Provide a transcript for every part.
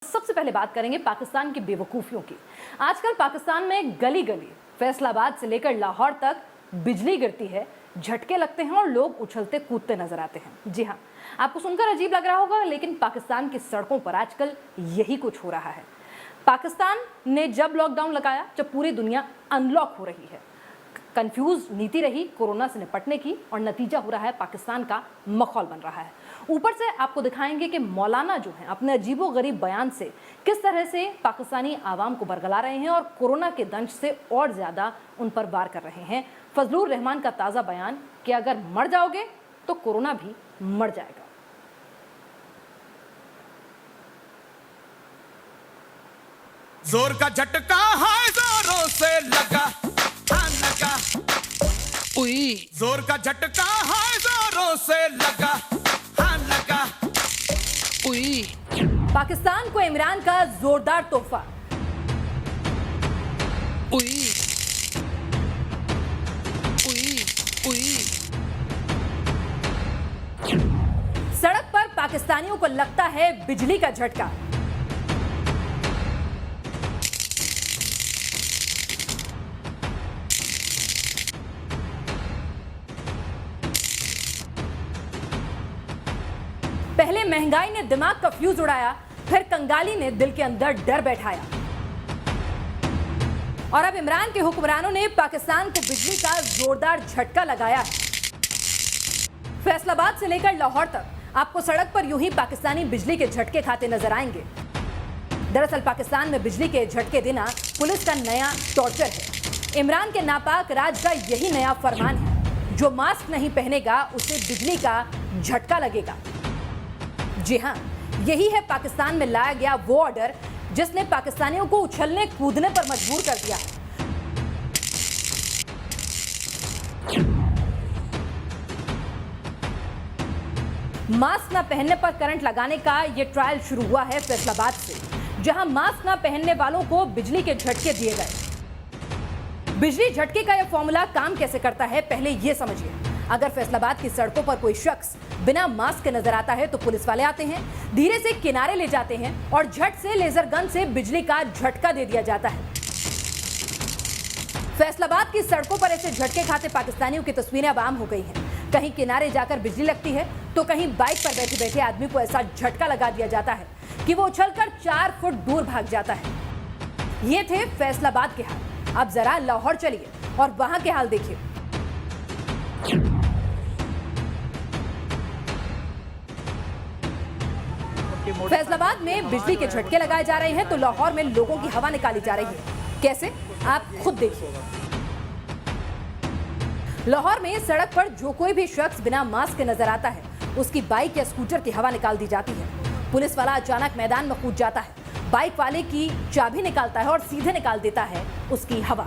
सबसे पहले बात करेंगे पाकिस्तान की बेवकूफियों की। आजकल पाकिस्तान में गली गली, फैसलाबाद से लेकर लाहौर तक बिजली गिरती है, झटके लगते हैं और लोग उछलते कूदते नजर आते हैं। जी हाँ, आपको सुनकर अजीब लग रहा होगा, लेकिन पाकिस्तान की सड़कों पर आजकल यही कुछ हो रहा है। पाकिस्तान ने जब लॉकडाउन लगाया, जब पूरी दुनिया अनलॉक हो रही है, कंफ्यूज नीति रही कोरोना से निपटने की, और नतीजा हो रहा है पाकिस्तान का मखौल बन रहा है। ऊपर से आपको दिखाएंगे कि मौलाना जो हैं अपने अजीबोगरीब बयान से किस तरह से पाकिस्तानी आवाम को बरगला रहे हैं और कोरोना के दंश से और ज्यादा उन पर वार कर रहे हैं। फजलुर रहमान का ताजा बयान कि अगर मर जाओगे तो कोरोना भी मर जाएगा। जोर का झटका है जोरों से लगा उई, जोर का झटका है जोरों से लगा उई। पाकिस्तान को इमरान का जोरदार तोहफा। उई उई उई। सड़क पर पाकिस्तानियों को लगता है बिजली का झटका। पहले महंगाई ने दिमाग का फ्यूज उड़ाया, फिर कंगाली ने दिल के अंदर डर बैठाया, और अब इमरान के हुक्मरानों ने पाकिस्तान को बिजली का जोरदार झटका लगाया है। फैसलाबाद से लेकर लाहौर तक आपको सड़क पर यूं ही पाकिस्तानी बिजली के झटके खाते नजर आएंगे। दरअसल पाकिस्तान में बिजली के झटके देना पुलिस का नया टॉर्चर है। इमरान के नापाक राज का यही नया फरमान है, जो मास्क नहीं पहनेगा उसे बिजली का झटका लगेगा। जी हाँ, यही है पाकिस्तान में लाया गया वो ऑर्डर जिसने पाकिस्तानियों को उछलने कूदने पर मजबूर कर दिया है। मास्क न पहनने पर करंट लगाने का यह ट्रायल शुरू हुआ है फैसलाबाद से, जहां मास्क न पहनने वालों को बिजली के झटके दिए गए। बिजली झटके का यह फॉर्मूला काम कैसे करता है, पहले यह समझिए। अगर फैसलाबाद की सड़कों पर कोई शख्स बिना मास्क के नजर आता है तो पुलिस वाले आते हैं, धीरे से किनारे ले जाते हैं और झट से लेजर गन से बिजली का झटका दे दिया जाता है। फैसलाबाद की सड़कों पर ऐसे झटके खाते पाकिस्तानियों की तस्वीरें अब आम हो गई हैं। कहीं किनारे जाकर बिजली लगती है तो कहीं बाइक पर बैठे बैठे आदमी को ऐसा झटका लगा दिया जाता है कि वो उछलकर 4 फुट दूर भाग जाता है। ये थे फैसलाबाद के हाल। अब जरा लाहौर चलिए और वहां के हाल देखिए। फैसलाबाद में बिजली के झटके लगाए जा रहे हैं तो लाहौर में लोगों की हवा निकाली जा रही है। कैसे, आप खुद देखिए। लाहौर में सड़क पर जो कोई भी शख्स बिना मास्क के नजर आता है, उसकी बाइक या स्कूटर की हवा निकाल दी जाती है। पुलिस वाला अचानक मैदान में कूद जाता है, बाइक वाले की चाबी निकालता है और सीधे निकाल देता है उसकी हवा।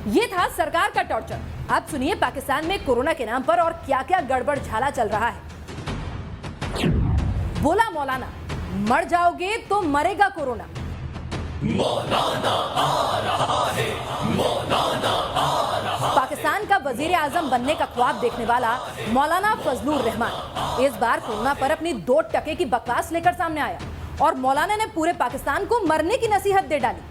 ये था सरकार का टॉर्चर। आप सुनिए पाकिस्तान में कोरोना के नाम पर और क्या क्या गड़बड़ झाला चल रहा है। बोला मौलाना, मर जाओगे तो मरेगा कोरोना। मौलाना आ रहा है, मौलाना आ रहा। पाकिस्तान का वजीर आजम बनने का ख्वाब देखने वाला मौलाना फजलुर रहमान इस बार कोरोना पर अपनी 2 टके की बकवास लेकर सामने आया और मौलाना ने पूरे पाकिस्तान को मरने की नसीहत दे डाली।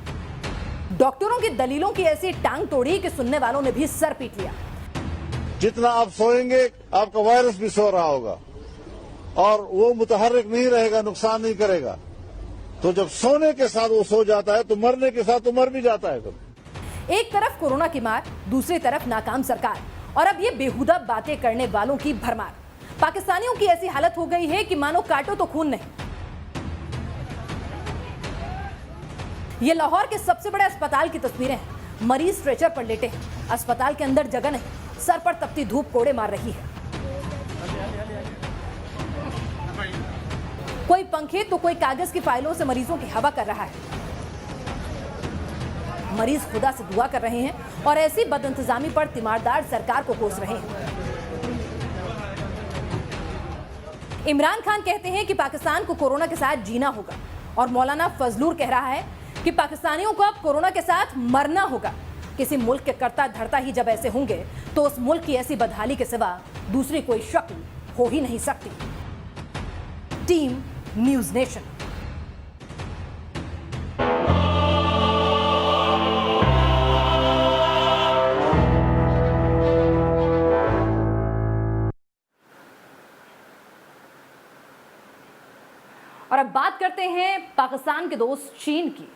डॉक्टरों की दलीलों की ऐसी टांग तोड़ी कि सुनने वालों ने भी सर पीट लिया। जितना आप सोएंगे आपका वायरस भी सो रहा होगा और वो मुतहर्रिक नहीं रहेगा, नुकसान नहीं करेगा। तो जब सोने के साथ वो सो जाता है तो मरने के साथ तो मर भी जाता है। एक तरफ कोरोना की मार, दूसरी तरफ नाकाम सरकार, और अब ये बेहुदा बातें करने वालों की भरमार। पाकिस्तानियों की ऐसी हालत हो गई है कि मानो काटो तो खून नहीं। ये लाहौर के सबसे बड़े अस्पताल की तस्वीरें हैं। मरीज स्ट्रेचर पर लेटे हैं, अस्पताल के अंदर जगह नहीं, सर पर तपती धूप कोड़े मार रही है। कोई पंखे तो कोई कागज की फाइलों से मरीजों की हवा कर रहा है। मरीज खुदा से दुआ कर रहे हैं और ऐसी बदइंतजामी पर तीमारदार सरकार को कोस रहे हैं। इमरान खान कहते हैं कि पाकिस्तान को कोरोना के साथ जीना होगा, और मौलाना फजलुर कह रहा है कि पाकिस्तानियों को अब कोरोना के साथ मरना होगा। किसी मुल्क के करता धरता ही जब ऐसे होंगे तो उस मुल्क की ऐसी बदहाली के सिवा दूसरी कोई शक्ल हो ही नहीं सकती। Team news nation. और अब बात करते हैं पाकिस्तान के दोस्त चीन की।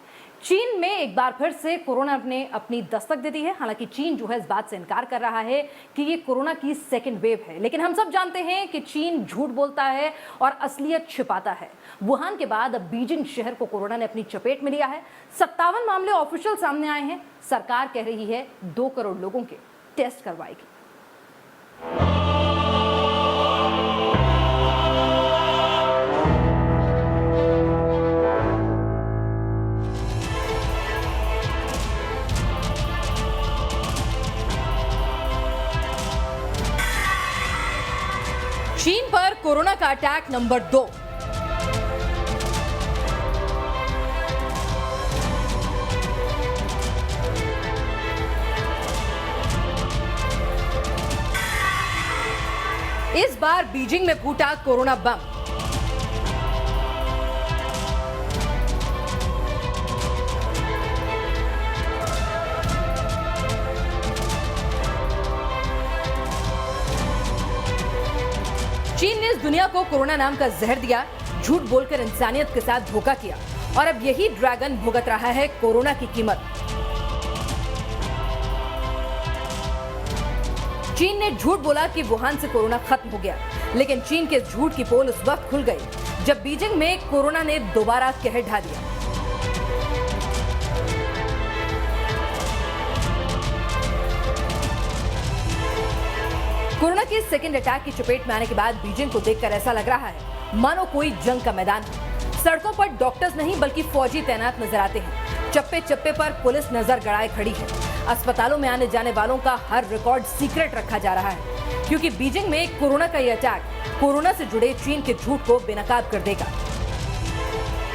चीन में एक बार फिर से कोरोना ने अपनी दस्तक दे दी है। हालांकि चीन जो है इस बात से इनकार कर रहा है कि ये कोरोना की सेकेंड वेव है, लेकिन हम सब जानते हैं कि चीन झूठ बोलता है और असलियत छिपाता है। वुहान के बाद अब बीजिंग शहर को कोरोना ने अपनी चपेट में लिया है। 57 मामले ऑफिशियल सामने आए हैं। सरकार कह रही है 2 करोड़ लोगों के टेस्ट करवाएगी। चीन पर कोरोना का अटैक नंबर 2। इस बार बीजिंग में फूटा कोरोना बम। चीन ने इस दुनिया को कोरोना नाम का जहर दिया, झूठ बोलकर इंसानियत के साथ धोखा किया और अब यही ड्रैगन भुगत रहा है कोरोना की कीमत। चीन ने झूठ बोला कि वुहान से कोरोना खत्म हो गया, लेकिन चीन के झूठ की पोल उस वक्त खुल गई जब बीजिंग में कोरोना ने दोबारा कहर ढा दिया। कोरोना के सेकेंड अटैक की चपेट में आने के बाद बीजिंग को देखकर ऐसा लग रहा है मानो कोई जंग का मैदान है। सड़कों पर डॉक्टर्स नहीं बल्कि फौजी तैनात नजर आते हैं। चप्पे चप्पे पर पुलिस नजर गड़ाए खड़ी है। अस्पतालों में आने जाने वालों का हर रिकॉर्ड सीक्रेट रखा जा रहा है, क्योंकि बीजिंग में कोरोना का यह अटैक कोरोना से जुड़े चीन के झूठ को बेनकाब कर देगा।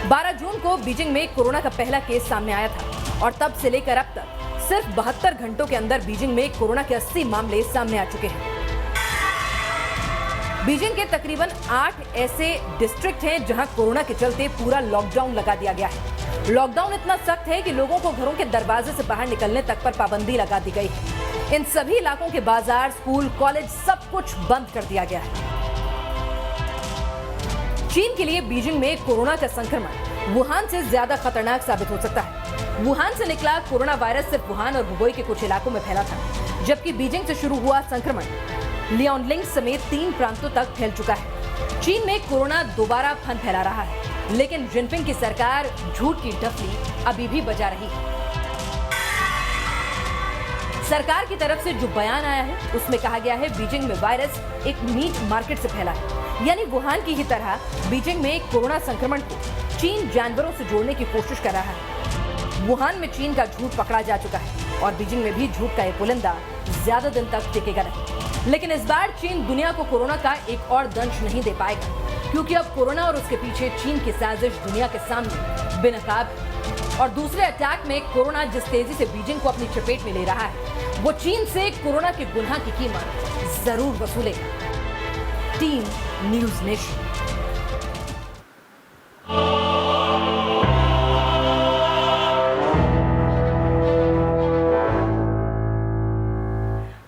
12 जून को बीजिंग में कोरोना का पहला केस सामने आया था और तब से लेकर अब तक सिर्फ 72 घंटों के अंदर बीजिंग में कोरोना के 80 मामले सामने आ चुके हैं। बीजिंग के तकरीबन 8 ऐसे डिस्ट्रिक्ट हैं जहां कोरोना के चलते पूरा लॉकडाउन लगा दिया गया है। लॉकडाउन इतना सख्त है कि लोगों को घरों के दरवाजे से बाहर निकलने तक पर पाबंदी लगा दी गई है। इन सभी इलाकों के बाजार, स्कूल, कॉलेज सब कुछ बंद कर दिया गया है। चीन के लिए बीजिंग में कोरोना का संक्रमण वुहान से ज्यादा खतरनाक साबित हो सकता है। वुहान से निकला कोरोना वायरस सिर्फ वुहान और हुबेई के कुछ इलाकों में फैला था, जबकि बीजिंग से शुरू हुआ संक्रमण लियोनलिंग समेत 3 प्रांतों तक फैल चुका है। चीन में कोरोना दोबारा फन फैला रहा है, लेकिन जिनपिंग की सरकार झूठ की डफली अभी भी बजा रही है। सरकार की तरफ से जो बयान आया है उसमें कहा गया है बीजिंग में वायरस एक मीट मार्केट से फैला है, यानी वुहान की ही तरह बीजिंग में कोरोना संक्रमण को चीन जानवरों से जोड़ने की कोशिश कर रहा है। वुहान में चीन का झूठ पकड़ा जा चुका है और बीजिंग में भी झूठ का ये पुलिंदा ज्यादा दिन तक टिकेगा नहीं। लेकिन इस बार चीन दुनिया को कोरोना का एक और दंश नहीं दे पाएगा, क्योंकि अब कोरोना और उसके पीछे चीन की साजिश दुनिया के सामने बेनकाब है। और दूसरे अटैक में कोरोना जिस तेजी से बीजिंग को अपनी चपेट में ले रहा है, वो चीन से कोरोना के गुनाह की कीमत जरूर वसूलेगा। Team news nation.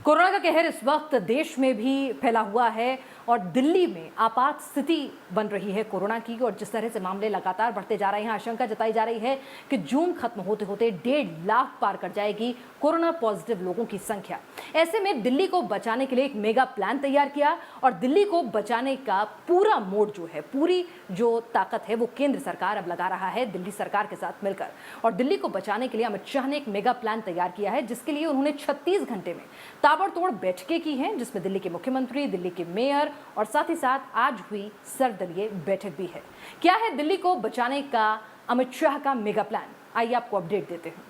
कोरोना का कहर इस वक्त देश में भी फैला हुआ है और दिल्ली में आपात स्थिति बन रही है कोरोना की। और जिस तरह से मामले लगातार बढ़ते जा रहे हैं, आशंका जताई जा रही है कि जून खत्म होते होते 1.5 लाख पार कर जाएगी कोरोना पॉजिटिव लोगों की संख्या। ऐसे में दिल्ली को बचाने के लिए एक मेगा प्लान तैयार किया और दिल्ली को बचाने का पूरा मोड जो है, पूरी जो ताकत है, वो केंद्र सरकार अब लगा रहा है दिल्ली सरकार के साथ मिलकर। और दिल्ली को बचाने के लिए अमित शाह ने एक मेगा प्लान तैयार किया है, जिसके लिए उन्होंने 36 घंटे में ताबड़तोड़ बैठकें की हैं, जिसमें दिल्ली के मुख्यमंत्री, दिल्ली के मेयर और साथ ही साथ आज हुई सर्वदलीय बैठक भी है। क्या है दिल्ली को बचाने का अमित शाह का मेगा प्लान? आइए आपको अपडेट देते हैं।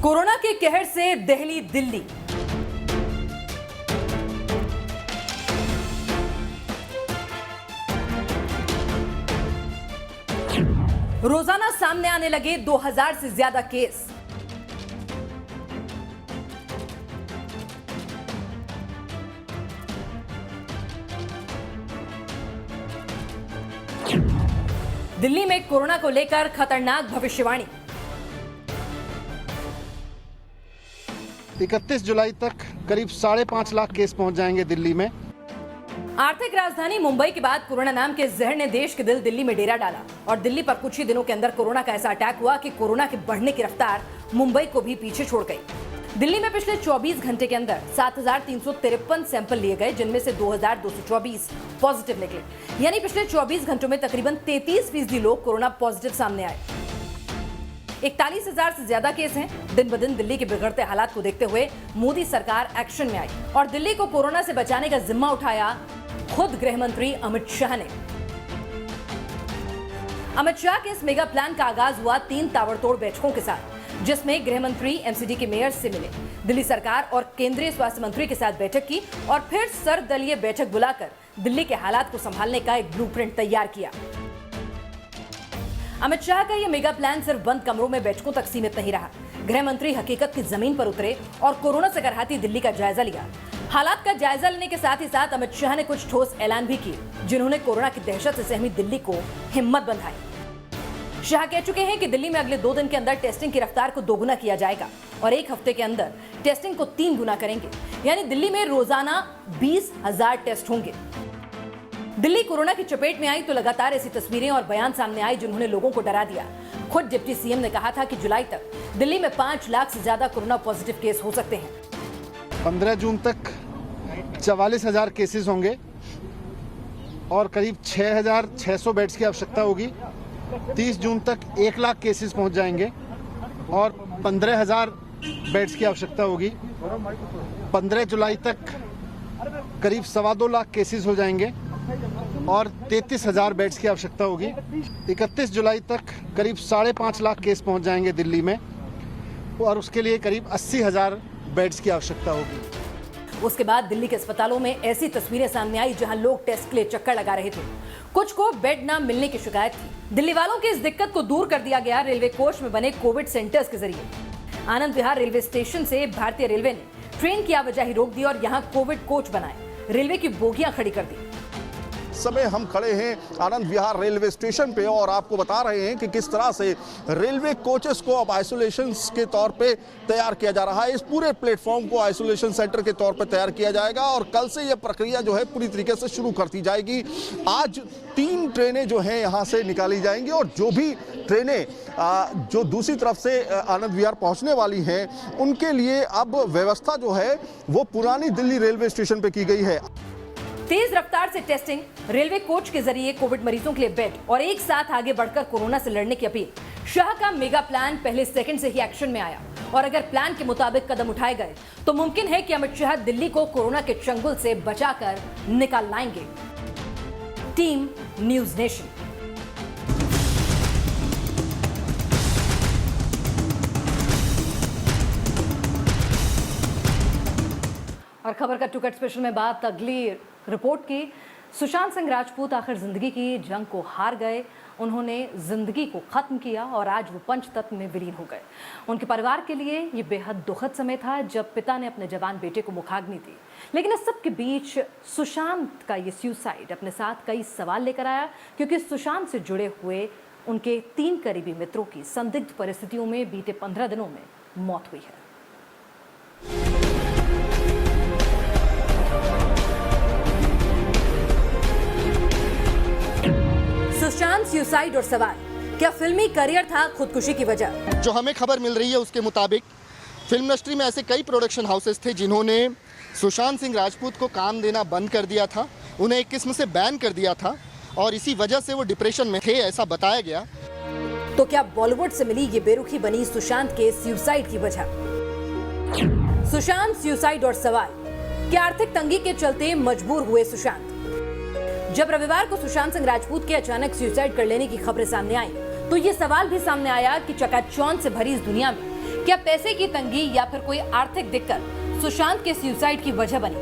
कोरोना के कहर से दहली दिल्ली। रोजाना सामने आने लगे 2000 से ज्यादा केस। दिल्ली में कोरोना को लेकर खतरनाक भविष्यवाणी। 31 जुलाई तक करीब 5.5 लाख केस पहुंच जाएंगे दिल्ली में। आर्थिक राजधानी मुंबई के बाद कोरोना नाम के जहर ने देश के दिल दिल्ली में डेरा डाला और दिल्ली पर कुछ ही दिनों के अंदर कोरोना का ऐसा अटैक हुआ कि कोरोना के बढ़ने की रफ्तार मुंबई को भी पीछे छोड़ गई। दिल्ली में पिछले 24 घंटे के अंदर 7,353 सैंपल लिए गए, जिनमें से 2,224 पॉजिटिव निकले। यानी पिछले 24 घंटों में तकरीबन 33% लोग कोरोना पॉजिटिव सामने आए। 41,000 से ज्यादा केस हैं। दिन ब दिन दिल्ली के बिगड़ते हालात को देखते हुए मोदी सरकार एक्शन में आई और दिल्ली को कोरोना से बचाने का जिम्मा उठाया खुद गृह मंत्री अमित शाह ने। अमित शाह के इस मेगा प्लान का आगाज हुआ 3 ताबड़तोड़ बैठकों के साथ, जिसमें गृह मंत्री एमसीडी के मेयर से मिले, दिल्ली सरकार और केंद्रीय स्वास्थ्य मंत्री के साथ बैठक की और फिर सर्वदलीय बैठक बुलाकर दिल्ली के हालात को संभालने का एक ब्लूप्रिंट तैयार किया। अमित शाह का यह मेगा प्लान सिर्फ बंद कमरों में बैठकों तक सीमित नहीं रहा। गृह मंत्री हकीकत की जमीन पर उतरे और कोरोना से करहाती दिल्ली का जायजा लिया। हालात का जायजा लेने के साथ ही साथ अमित शाह ने कुछ ठोस ऐलान भी किए, जिन्होंने कोरोना की दहशत से सहमी दिल्ली को हिम्मत बंधाई। शाह कह चुके हैं कि दिल्ली में अगले 2 दिन के अंदर टेस्टिंग की रफ्तार को 2 गुना किया जाएगा और 1 हफ्ते के अंदर टेस्टिंग को 3 गुना करेंगे। यानी दिल्ली में रोजाना 20,000 टेस्ट होंगे। दिल्ली कोरोना की चपेट में आई तो लगातार ऐसी तस्वीरें और बयान सामने आए जिन्होंने लोगों को डरा दिया। खुद डिप्टी सीएम ने कहा था कि जुलाई तक दिल्ली में 5 लाख से ज्यादा कोरोना पॉजिटिव केस हो सकते हैं। 15 जून तक 44,000 केसेस होंगे और करीब 6,600 बेड्स की आवश्यकता होगी। 30 जून तक 1 लाख केसेस पहुंच जाएंगे और 15,000 बेड्स की आवश्यकता होगी। 15 जुलाई तक करीब 2.25 लाख केसेस हो जाएंगे और 33,000 बेड्स की आवश्यकता होगी। 31 जुलाई तक करीब 5.5 लाख केस पहुंच जाएंगे दिल्ली में और उसके लिए करीब 80,000 बेड्स की आवश्यकता होगी। उसके बाद दिल्ली के अस्पतालों में ऐसी तस्वीरें सामने आई जहां लोग टेस्ट के लिए चक्कर लगा रहे थे। कुछ को बेड न मिलने की शिकायत थी। दिल्ली वालों की इस दिक्कत को दूर कर दिया गया रेलवे कोच में बने कोविड सेंटर्स के जरिए। आनंद विहार रेलवे स्टेशन से भारतीय रेलवे ने ट्रेन की आवाजाही रोक दी और यहाँ कोविड कोच बनाए, रेलवे की बोगियां खड़ी कर दी। समय हम खड़े हैं आनंद विहार रेलवे स्टेशन पे और आपको बता रहे हैं कि किस तरह से रेलवे कोचेस को अब आइसोलेशन के तौर पे तैयार किया जा रहा है। इस पूरे प्लेटफॉर्म को आइसोलेशन सेंटर के तौर पे तैयार किया जाएगा और कल से यह प्रक्रिया जो है पूरी तरीके से शुरू कर दी जाएगी। आज 3 ट्रेनें जो हैं यहाँ से निकाली जाएंगी और जो भी ट्रेनें जो दूसरी तरफ से आनंद विहार पहुँचने वाली हैं उनके लिए अब व्यवस्था जो है वो पुरानी दिल्ली रेलवे स्टेशन पे की गई है। तेज रफ्तार से टेस्टिंग, रेलवे कोच के जरिए कोविड मरीजों के लिए बेड और एक साथ आगे बढ़कर कोरोना से लड़ने की अपील। शाह का मेगा प्लान पहले सेकंड से ही एक्शन में आया और अगर प्लान के मुताबिक कदम उठाए गए तो मुमकिन है कि अमित शाह दिल्ली को कोरोना के चंगुल से बचाकर निकाल लाएंगे। Team news nation. और खबर का टू कट स्पेशल में बात अगली रिपोर्ट की। सुशांत सिंह राजपूत आखिर जिंदगी की जंग को हार गए। उन्होंने जिंदगी को खत्म किया और आज वो पंचतत्व में विलीन हो गए। उनके परिवार के लिए ये बेहद दुखद समय था जब पिता ने अपने जवान बेटे को मुखाग्नि दी। लेकिन इस सब के बीच सुशांत का ये सुसाइड अपने साथ कई सवाल लेकर आया, क्योंकि सुशांत से जुड़े हुए उनके 3 करीबी मित्रों की संदिग्ध परिस्थितियों में बीते 15 दिनों में मौत हुई है। सुशांत सुसाइड और सवाल, क्या फिल्मी करियर था खुदकुशी की वजह? जो हमें खबर मिल रही है उसके मुताबिक फिल्म इंडस्ट्री में ऐसे कई प्रोडक्शन हाउसेस थे जिन्होंने सुशांत सिंह राजपूत को काम देना बंद कर दिया था, उन्हें एक किस्म से बैन कर दिया था और इसी वजह से वो डिप्रेशन में थे, ऐसा बताया गया। तो क्या बॉलीवुड से मिली ये बेरुखी बनी सुशांत के सुसाइड की वजह? सुशांत सुसाइड और सवाल, क्या आर्थिक तंगी के चलते मजबूर हुए सुशांत? जब रविवार को सुशांत सिंह राजपूत के अचानक सुसाइड कर लेने की खबरें सामने आई तो ये सवाल भी सामने आया कि चकाचौंध से भरी इस दुनिया में क्या पैसे की तंगी या फिर कोई आर्थिक दिक्कत सुशांत के सुसाइड की वजह बनी?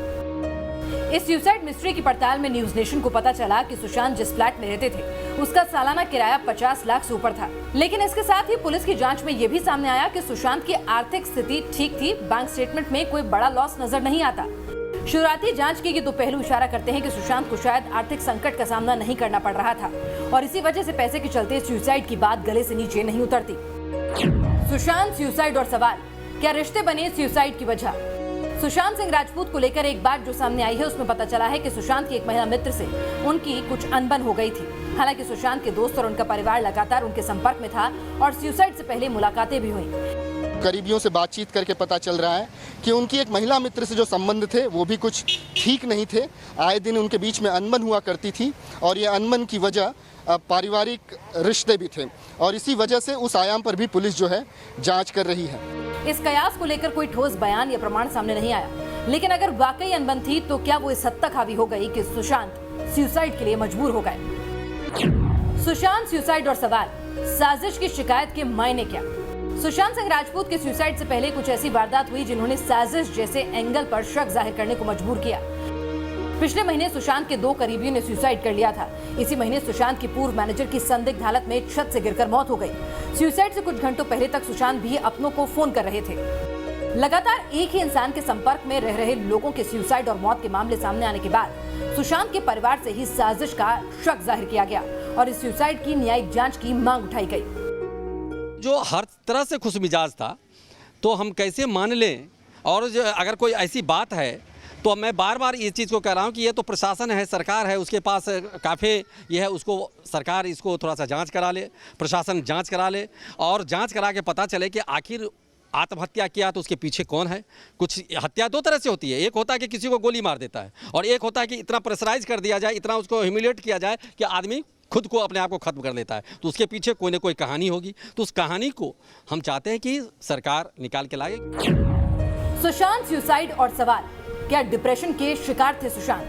इस सुसाइड मिस्ट्री की पड़ताल में न्यूज नेशन को पता चला कि सुशांत जिस फ्लैट में रहते थे उसका सालाना किराया 50 लाख से ऊपर था। लेकिन इसके साथ ही पुलिस की जांच में ये भी सामने आया कि सुशांत की आर्थिक स्थिति ठीक थी, बैंक स्टेटमेंट में कोई बड़ा लॉस नजर नहीं आता। शुरुआती जांच की तो पहलू इशारा करते हैं कि सुशांत को शायद आर्थिक संकट का सामना नहीं करना पड़ रहा था और इसी वजह से पैसे के चलते सुसाइड की बात गले से नीचे नहीं उतरती। सुशांत सुसाइड और सवाल, क्या रिश्ते बने सुसाइड की वजह? सुशांत सिंह राजपूत को लेकर एक बात जो सामने आई है उसमें पता चला है कि सुशांत की एक महिला मित्र से उनकी कुछ अनबन हो गई थी। हालांकि सुशांत के दोस्त और उनका परिवार लगातार उनके संपर्क में था और सुसाइड से पहले मुलाकातें भी हुई। करीबियों से बातचीत करके पता चल रहा है कि उनकी एक महिला मित्र से जो संबंध थे वो भी कुछ ठीक नहीं थे। आए दिन उनके बीच में अनबन हुआ करती थी और ये अनबन की वजह पारिवारिक रिश्ते भी थे और इसी वजह से उस आयाम पर भी पुलिस जो है जांच कर रही है। इस कयास को लेकर कोई ठोस बयान या प्रमाण सामने नहीं आया, लेकिन अगर वाकई अनबन थी तो क्या वो इस हद तक हावी हो गई कि सुशांत सुसाइड के लिए मजबूर हो गए? सुशांत सुसाइड और सवाल, साजिश की शिकायत के मायने क्या? सुशांत सिंह राजपूत के सुसाइड से पहले कुछ ऐसी वारदात हुई जिन्होंने साजिश जैसे एंगल पर शक जाहिर करने को मजबूर किया। पिछले महीने सुशांत के 2 करीबियों ने सुसाइड कर लिया था। इसी महीने सुशांत की पूर्व मैनेजर की संदिग्ध हालत में छत से गिरकर मौत हो गई। सुसाइड से कुछ घंटों पहले तक सुशांत भी अपनों को फोन कर रहे थे। लगातार एक ही इंसान के संपर्क में रह रहे लोगों के सुसाइड और मौत के मामले सामने आने के बाद सुशांत के परिवार से ही साजिश का शक जाहिर किया गया और इस सुसाइड की न्यायिक जांच की मांग उठाई गई। जो हर तरह से खुश मिजाज था तो हम कैसे मान लें, और जो अगर कोई ऐसी बात है तो मैं बार बार इस चीज़ को कह रहा हूँ कि ये तो प्रशासन है, सरकार है, उसके पास काफ़ी ये है, उसको सरकार इसको थोड़ा सा जांच करा ले, प्रशासन जांच करा ले और जांच करा के पता चले कि आखिर आत्महत्या किया तो उसके पीछे कौन है। कुछ हत्या 2 तरह से होती है, एक होता है कि किसी को गोली मार देता है और एक होता है कि इतना प्रेशराइज कर दिया जाए, इतना उसको ह्यूमिलिएट किया जाए कि आदमी खुद को अपने आप को खत्म कर लेता है। तो उसके पीछे कोई ना कोई कहानी होगी, तो उस कहानी को हम चाहते हैं कि सरकार निकाल के लाए। सुशांत सुसाइड और सवाल, क्या डिप्रेशन के शिकार थे सुशांत?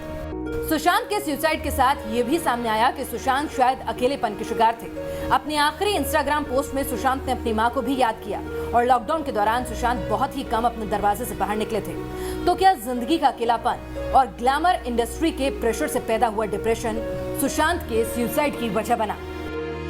सुशांत के सुसाइड के साथ ये भी सामने आया कि सुशांत शायद अकेलेपन के शिकार थे। अपनी आखिरी इंस्टाग्राम पोस्ट में सुशांत ने अपनी मां को भी याद किया और लॉकडाउन के दौरान सुशांत बहुत ही कम अपने दरवाजे से बाहर निकले थे। तो क्या जिंदगी का अकेलापन और ग्लैमर इंडस्ट्री के प्रेशर से पैदा हुआ डिप्रेशन सुशांत के सुसाइड की वजह बना?